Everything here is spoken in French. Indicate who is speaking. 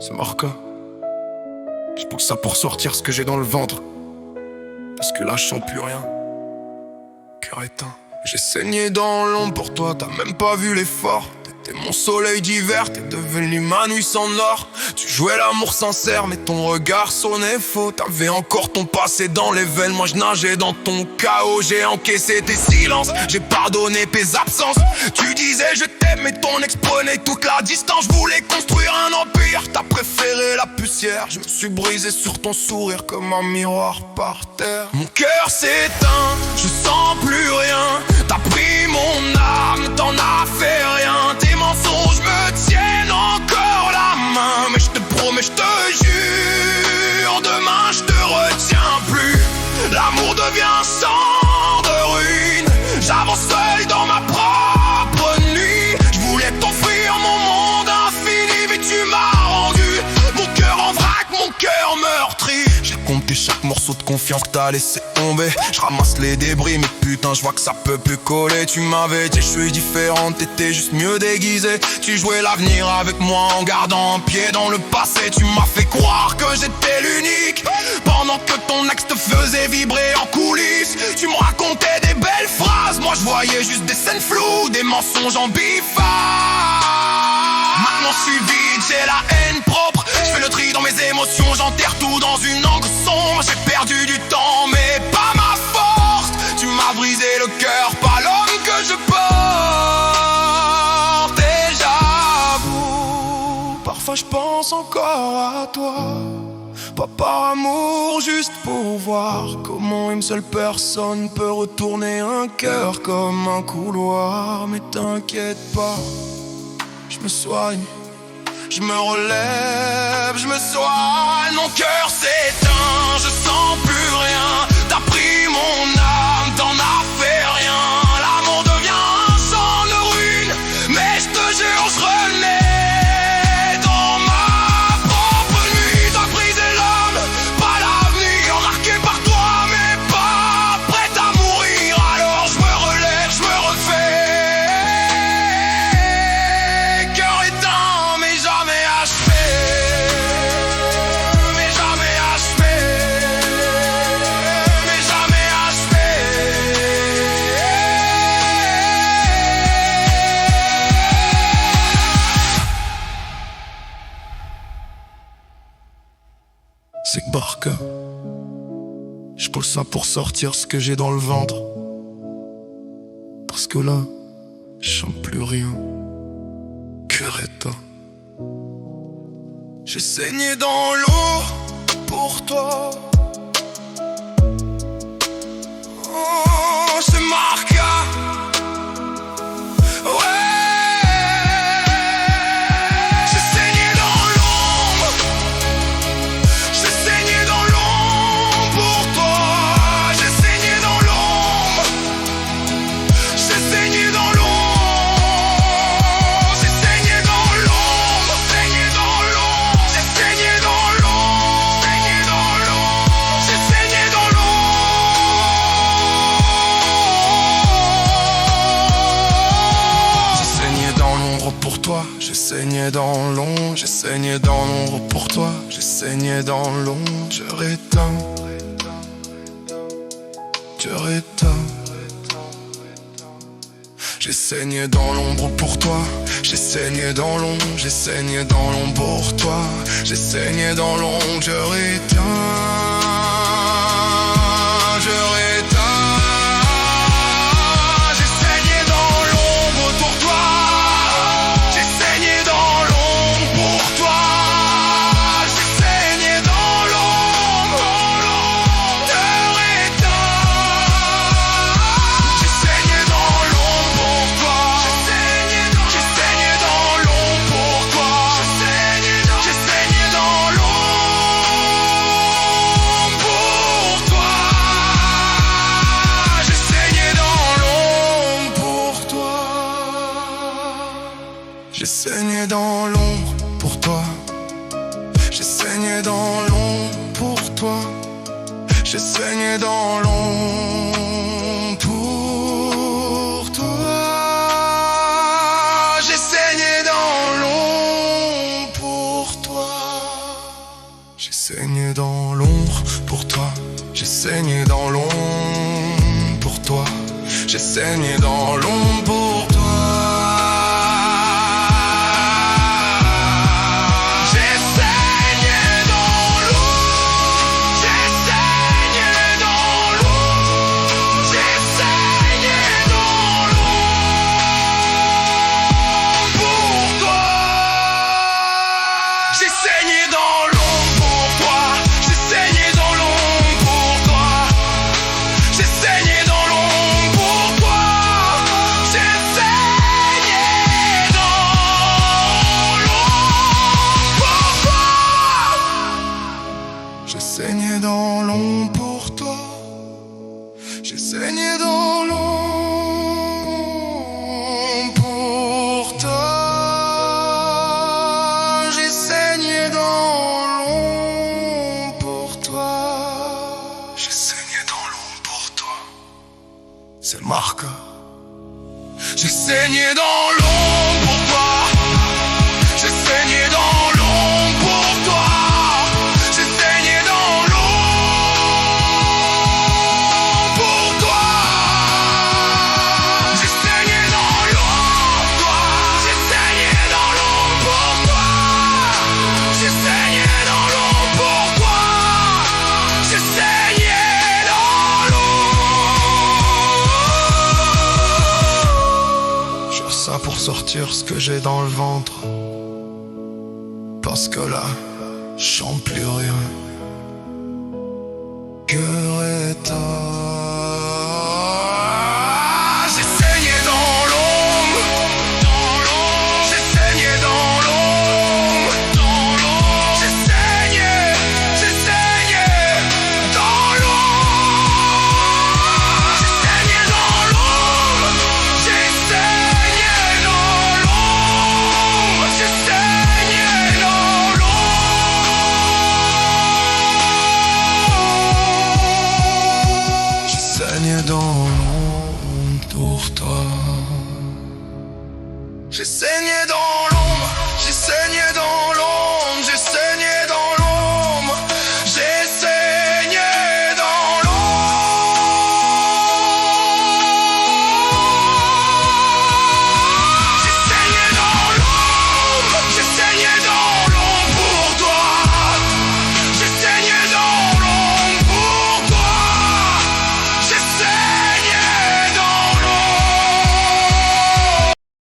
Speaker 1: C'est Marca. Je pousse ça pour sortir ce que j'ai dans le ventre. Parce que là je sens plus rien. Cœur éteint. J'ai saigné dans l'ombre pour toi, t'as même pas vu l'effort. T'étais mon soleil d'hiver, t'es devenu ma nuit sans nord. Tu jouais l'amour sincère, mais ton regard sonnait faux. T'avais encore ton passé dans les veines, moi je nageais dans ton chaos. J'ai encaissé tes silences, j'ai pardonné tes absences. Tu disais je t'aime, mais ton ex prenait toute la distance. Je voulais construire un empire, t'as préféré la poussière. Je me suis brisé sur ton sourire comme un miroir par terre. Mon cœur s'éteint, je sens plus rien. T'as pris mon âme, t'en as fait rien. Tes mensonges me tiennent encore la main. Mais je te promets, je te jure, demain je te retiens plus. L'amour devient sang de ruine. J'avance seul dans ma propre nuit. Je voulais t'offrir mon monde infini, mais tu m'as rendu mon cœur en vrac, mon cœur meurtri. J'ai compté chaque morceau de confiance que t'as laissé tomber. Je ramasse les débris, mais putain je vois que ça peut plus coller. Tu m'avais dit je suis différente, t'étais juste mieux déguisé. Tu jouais l'avenir avec moi en gardant un pied dans le passé. Tu m'as fait croire que j'étais l'unique, pendant que ton ex te faisait vibrer en coulisses. Tu me racontais des belles phrases, moi je voyais juste des scènes floues, des mensonges en bifard. Maintenant je suis vide, j'ai la haine propre. Je fais le tri dans mes émotions, j'enterre tout dans une encre sombre. J'ai perdu du temps mais pas ma force. Tu m'as brisé le cœur, pas l'homme que je porte. Et j'avoue, parfois je pense encore à toi. Pas par amour, juste pour voir comment une seule personne peut retourner un cœur comme un couloir. Mais t'inquiète pas, je me soigne, je me relève, je me soigne. Mon cœur s'éteint, je sens plus rien. T'as pris mon âme, t'en as fait rien. L'amour devient un champ de ruines, mais je te jure, je renais dans ma propre nuit. T'as brisé l'homme, pas l'avenir, marqué par toi, mais pas prête à mourir. Alors je me relève, je me refais. Cœur éteint, mais jamais achevé. Mais jamais achevé. Mais jamais achevé. C'est que Barca. Je pose ça pour sortir ce que j'ai dans le ventre. Parce que là, je sens plus rien. Cœur éteint. J'ai saigné dans l'eau pour toi. Oh, c'est Marca. J'ai saigné dans l'ombre, j'ai saigné dans l'ombre pour toi. J'ai saigné dans l'ombre, cœur éteint. Cœur éteint. J'ai saigné dans l'ombre pour toi. J'ai saigné dans l'ombre, j'ai saigné dans l'ombre pour toi. J'ai saigné dans l'ombre, cœur éteint. Cœur éteint. J'ai saigné dans l'ombre pour toi. J'ai saigné dans l'ombre pour toi. J'ai saigné dans l'ombre pour toi. J'ai saigné dans l'ombre pour toi. J'ai saigné dans l'ombre pour toi. J'ai saigné dans l'eau. J'ai saigné dans l'eau. J'ai saigné dans l'eau pour toi. J'ai saigné dans l'ombre pour toi. J'ai saigné dans l'ombre pour toi. J'ai saigné dans l'ombre pour toi. J'ai saigné dans l'ombre pour toi. J'ai saigné dans l'ombre pour toi. J'ai saigné dans l'ombre pour toi. J'ai saigné dans l'ombre pour toi. J'ai saigné dans l'ombre pour toi. C'est Marc. J'ai saigné dans l'ombre pour toi. J'ai saigné dans l'ombre pour toi. J'ai saigné dans l'ombre pour toi. J'ai saigné dans l'ombre pour toi. J'ai saigné dans l'ombre pour toi. J'ai saigné dans l'ombre pour toi. J'ai saigné dans l'ombre. Je fais ça pour sortir ce que j'ai dans le ventre. Parce que là, je sens plus rien. Cœur éteint. J'ai saigné dans l'ombre. J'ai saigné dans l'ombre. J'ai saigné dans l'ombre. J'ai saigné dans l'ombre. J'ai saigné dans l'ombre. J'ai saigné dans l'ombre. J'ai saigné dans l'ombre pour toi. J'ai saigné dans l'ombre. J'ai saigné dans l'ombre.